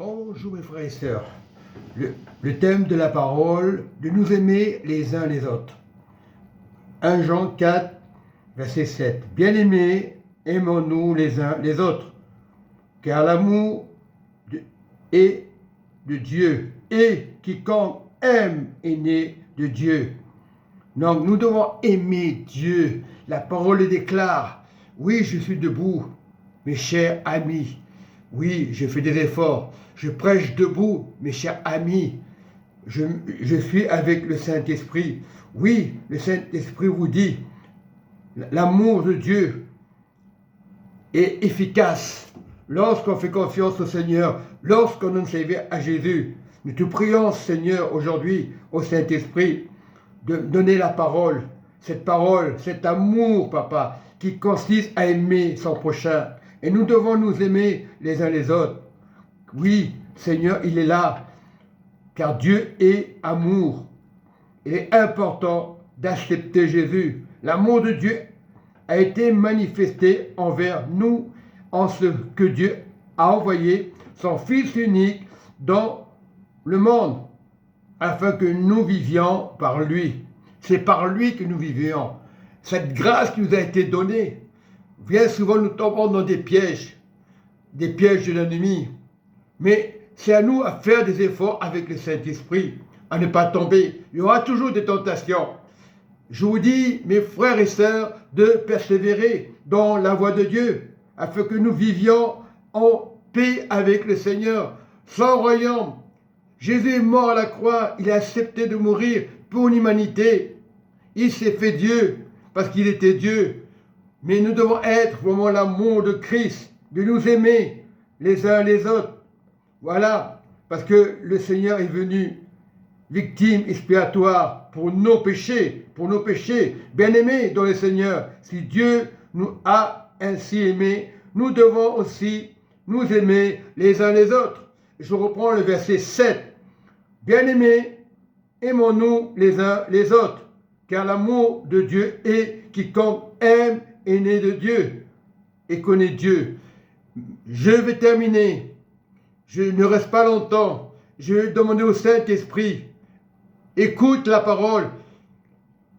Bonjour mes frères et sœurs. Le thème de la parole, de nous aimer les uns les autres. 1 Jean 4, verset 7. Bien-aimés, aimons-nous les uns les autres, car l'amour est de Dieu, et quiconque aime est né de Dieu. Donc nous devons aimer Dieu. La parole le déclare. Oui, je suis debout, mes chers amis. Oui, je fais des efforts. Je prêche debout, mes chers amis. Je suis avec le Saint-Esprit. Oui, le Saint-Esprit vous dit, l'amour de Dieu est efficace lorsqu'on fait confiance au Seigneur, lorsqu'on donne sa vie à Jésus. Nous te prions, Seigneur, aujourd'hui, au Saint-Esprit, de donner la parole, cet amour, Papa, qui consiste à aimer son prochain. Et nous devons nous aimer les uns les autres. Oui, Seigneur, il est là, car Dieu est amour. Il est important d'accepter Jésus. L'amour de Dieu a été manifesté envers nous en ce que Dieu a envoyé son Fils unique dans le monde, afin que nous vivions par lui. C'est par lui que nous vivions. Cette grâce qui nous a été donnée, bien souvent nous tombons dans des pièges de l'ennemi. Mais c'est à nous à faire des efforts avec le Saint-Esprit, à ne pas tomber. Il y aura toujours des tentations. Je vous dis, mes frères et sœurs, de persévérer dans la voie de Dieu, afin que nous vivions en paix avec le Seigneur, sans royaume. Jésus est mort à la croix, il a accepté de mourir pour l'humanité. Il s'est fait Dieu, parce qu'il était Dieu. Mais nous devons être vraiment l'amour de Christ, de nous aimer les uns les autres. Voilà, parce que le Seigneur est venu victime expiatoire pour nos péchés, bien-aimés dans le Seigneur. Si Dieu nous a ainsi aimés, nous devons aussi nous aimer les uns les autres. Je reprends le verset 7. Bien-aimés, aimons-nous les uns les autres, car l'amour de Dieu est quiconque aime est né de Dieu et connaît Dieu. Je vais terminer. Je ne reste pas longtemps. Je vais demander au Saint-Esprit, écoute la parole,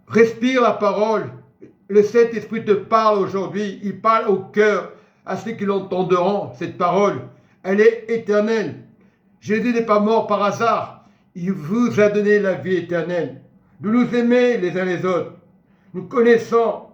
respire la parole. Le Saint-Esprit te parle aujourd'hui. Il parle au cœur à ceux qui l'entendront. Cette parole, elle est éternelle. Jésus n'est pas mort par hasard. Il vous a donné la vie éternelle. De nous aimer les uns les autres. Nous connaissons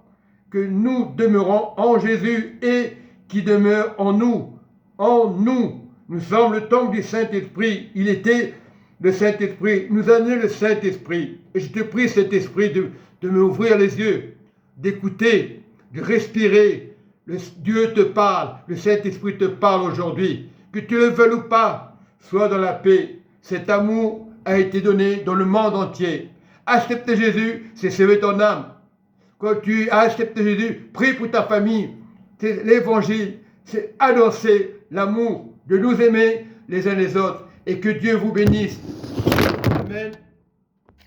que nous demeurons en Jésus et qui demeure en nous. En nous. Nous sommes le temple du Saint-Esprit. Il était le Saint-Esprit. Nous a donné le Saint-Esprit. Et je te prie, Saint-Esprit, de m'ouvrir les yeux, d'écouter, de respirer. Dieu te parle. Le Saint-Esprit te parle aujourd'hui. Que tu le veuilles ou pas, sois dans la paix. Cet amour a été donné dans le monde entier. Accepter Jésus, c'est sauver ton âme. Quand tu as accepté Jésus, prie pour ta famille. C'est l'évangile, c'est annoncer l'amour, de nous aimer les uns les autres. Et que Dieu vous bénisse. Amen.